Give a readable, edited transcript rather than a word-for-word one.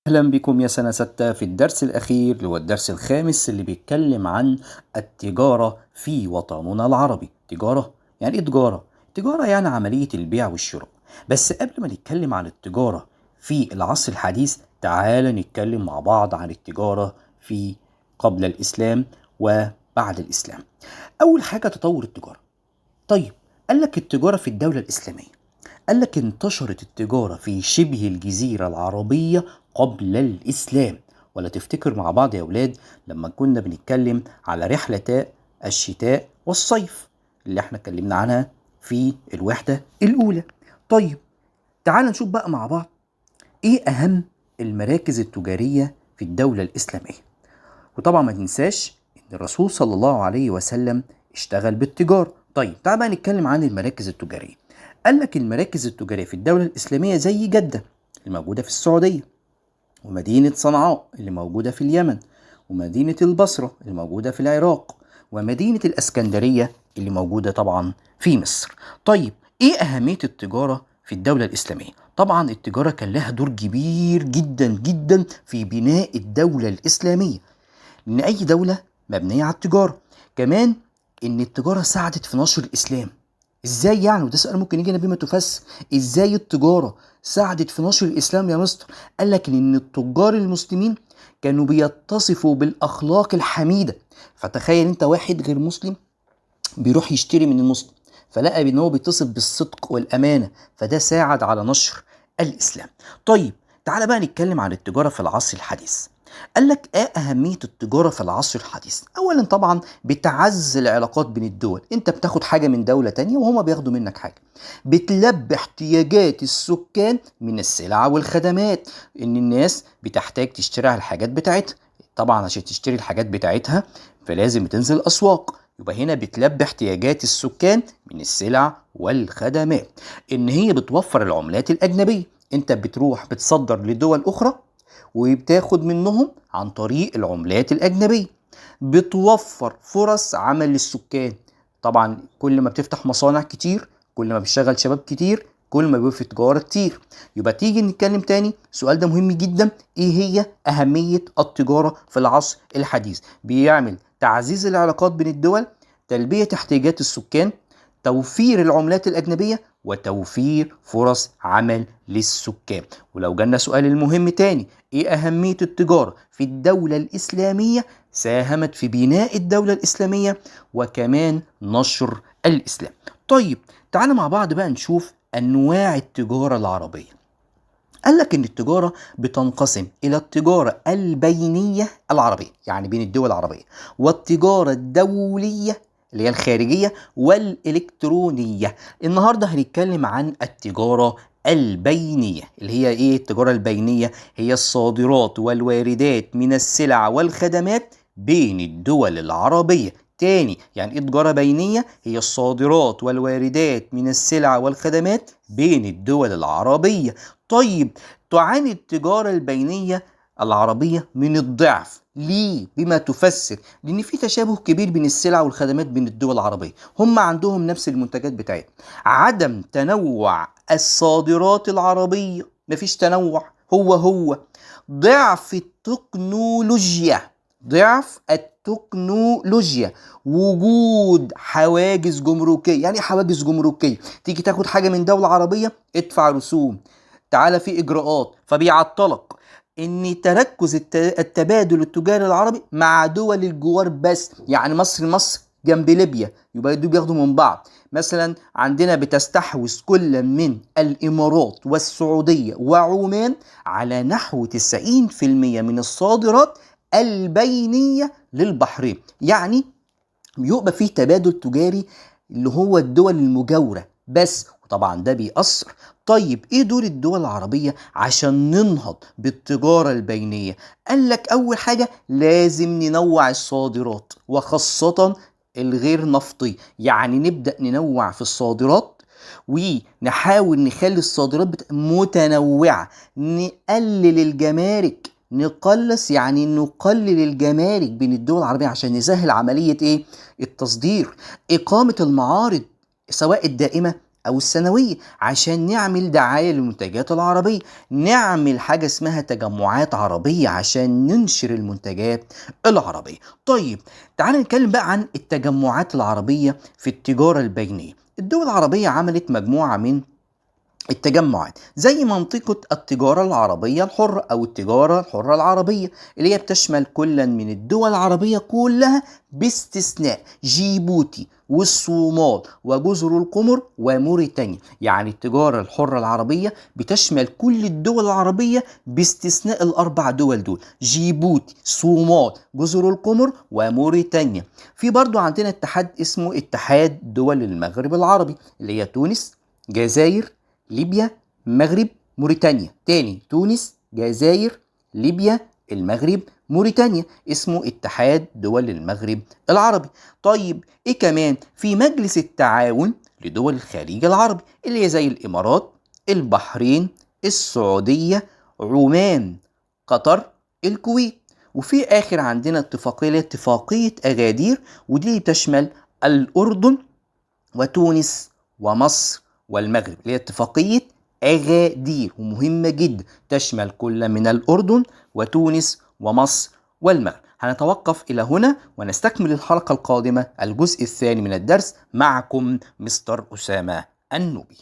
أهلا بكم يا سنة ستة في الدرس الأخير اللي هو الدرس الخامس اللي بيتكلم عن التجارة في وطننا العربي. تجارة يعني إيه تجارة؟ تجارة يعني عملية البيع والشراء. بس قبل ما نتكلم عن التجارة في العصر الحديث تعال نتكلم مع بعض عن التجارة في قبل الإسلام وبعد الإسلام. أول حاجة تطور التجارة. طيب، قالك التجارة في الدولة الإسلامية، قالك انتشرت التجارة في شبه الجزيرة العربية قبل الإسلام. ولا تفتكر مع بعض يا أولاد لما كنا بنتكلم على رحلتا الشتاء والصيف اللي احنا اتكلمنا عنها في الوحدة الأولى. طيب، تعال نشوف بقى مع بعض ايه أهم المراكز التجارية في الدولة الإسلامية. وطبعا ما تنساش ان الرسول صلى الله عليه وسلم اشتغل بالتجارة. طيب تعال بقى نتكلم عن المراكز التجارية. قال لك المراكز التجارية في الدولة الإسلامية زي جدة اللي موجودة في السعودية، ومدينة صنعاء اللي موجودة في اليمن، ومدينة البصرة اللي موجودة في العراق، ومدينة الإسكندرية اللي موجودة طبعا في مصر. طيب، ايه أهمية التجارة في الدولة الإسلامية؟ طبعا التجارة كان لها دور كبير جدا جدا في بناء الدولة الإسلامية، ان اي دولة مبنية على التجارة. كمان ان التجارة ساعدت في نشر الاسلام. ازاي يعني؟ وده سؤال ممكن يجي بما تفسر ازاي التجارة ساعدت في نشر الاسلام يا مستر. قال لك ان التجار المسلمين كانوا بيتصفوا بالاخلاق الحميدة. فتخيل انت واحد غير مسلم بيروح يشتري من المسلم، فلقى ان هو بيتصف بالصدق والامانة، فده ساعد على نشر الاسلام. طيب تعال بقى نتكلم عن التجارة في العصر الحديث. قال لك ايه اهميه التجاره في العصر الحديث؟ اولا طبعا بتعزز العلاقات بين الدول، انت بتاخد حاجه من دوله تانية وهما بياخدوا منك حاجه. بتلبي احتياجات السكان من السلع والخدمات، ان الناس بتحتاج تشتري الحاجات بتاعتها. طبعا عشان تشتري الحاجات بتاعتها فلازم تنزل الاسواق، يبقى هنا بتلبي احتياجات السكان من السلع والخدمات. ان هي بتوفر العملات الاجنبيه، انت بتروح بتصدر لدول اخرى وبتاخد منهم عن طريق العملات الأجنبية. بتوفر فرص عمل للسكان، طبعا كل ما بتفتح مصانع كتير كل ما بتشغل شباب كتير كل ما بيبقى في تجارة كتير. يبقى تيجي نتكلم تاني، السؤال ده مهم جدا، ايه هي أهمية التجارة في العصر الحديث؟ بيعمل تعزيز العلاقات بين الدول، تلبية احتياجات السكان، توفير العملات الأجنبية، وتوفير فرص عمل للسكان. ولو جالنا سؤال المهم تاني، ايه أهمية التجارة في الدولة الإسلامية؟ ساهمت في بناء الدولة الإسلامية وكمان نشر الإسلام. طيب تعالى مع بعض بقى نشوف أنواع التجارة العربية. قال لك ان التجاره بتنقسم الى التجاره البينيه العربيه يعني بين الدول العربيه، والتجاره الدوليه اللي هي الخارجيه، والالكترونيه. النهارده هنتكلم عن التجاره البينيه. اللي هي ايه التجاره البينيه؟ هي الصادرات والواردات من السلع والخدمات بين الدول العربيه. تاني، يعني ايه تجاره بينيه؟ هي الصادرات والواردات من السلع والخدمات بين الدول العربيه. طيب، تعاني التجارة البينية العربية من الضعف. ليه؟ بما تفسر، لأن في تشابه كبير بين السلع والخدمات بين الدول العربية، هم عندهم نفس المنتجات بتاعتهم. عدم تنوع الصادرات العربية، مفيش تنوع، هو ضعف التكنولوجيا. ضعف التكنولوجيا، وجود حواجز جمركية. يعني حواجز جمركية، تيجي تاخد حاجة من دولة عربية ادفع رسوم، تعالى في اجراءات، فبيعطلك. ان تركز التبادل التجاري العربي مع دول الجوار بس. يعني مصر جنب ليبيا، يبقى دول بياخدوا من بعض. مثلا عندنا بتستحوذ كل من الامارات والسعوديه وعمان على نحو 90% من الصادرات البينيه للبحرين. يعني بيبقى فيه تبادل تجاري اللي هو الدول المجاورة بس، وطبعا ده بيأثر. طيب ايه دور الدول العربية عشان ننهض بالتجارة البينية؟ قال لك اول حاجة لازم ننوع الصادرات، وخاصة الغير نفطي. يعني نبدأ ننوع في الصادرات ونحاول نخلي الصادرات متنوعة. نقلل الجمارك، نقلص يعني نقلل الجمارك بين الدول العربية عشان نسهل عملية ايه؟ التصدير. إقامة المعارض سواء الدائمة أو السنوية عشان نعمل دعاية للمنتجات العربية، نعمل حاجة اسمها تجمعات عربية عشان ننشر المنتجات العربية. طيب تعال نتكلم بقى عن التجمعات العربية في التجارة البينية. الدول العربية عملت مجموعة من التجمعات زي منطقة التجارة العربية الحرة أو التجارة الحرة العربية، اللي هي بتشمل كلا من الدول العربية كلها باستثناء جيبوتي والصومال وجزر القمر وموريتانيا. يعني التجارة الحرة العربية بتشمل كل الدول العربية باستثناء الأربع دول دول: جيبوتي، صومال، جزر القمر وموريتانيا. في برضو عندنا اتحاد اسمه اتحاد دول المغرب العربي، اللي هي تونس، جزائر، ليبيا، المغرب، موريتانيا. تاني: تونس، جزائر، ليبيا، المغرب، موريتانيا. اسمه اتحاد دول المغرب العربي. طيب ايه كمان؟ في مجلس التعاون لدول الخليج العربي، اللي هي زي الامارات، البحرين، السعودية، عمان، قطر، الكويت. وفي اخر عندنا اتفاقية، اتفاقية اغادير، ودي تشمل الاردن وتونس ومصر والمغرب، اللي هي اتفاقية أغادير، ومهمة جدا تشمل كل من الأردن وتونس ومصر والمغرب. هنتوقف إلى هنا ونستكمل الحلقة القادمة الجزء الثاني من الدرس. معكم مستر أسامة النوبي.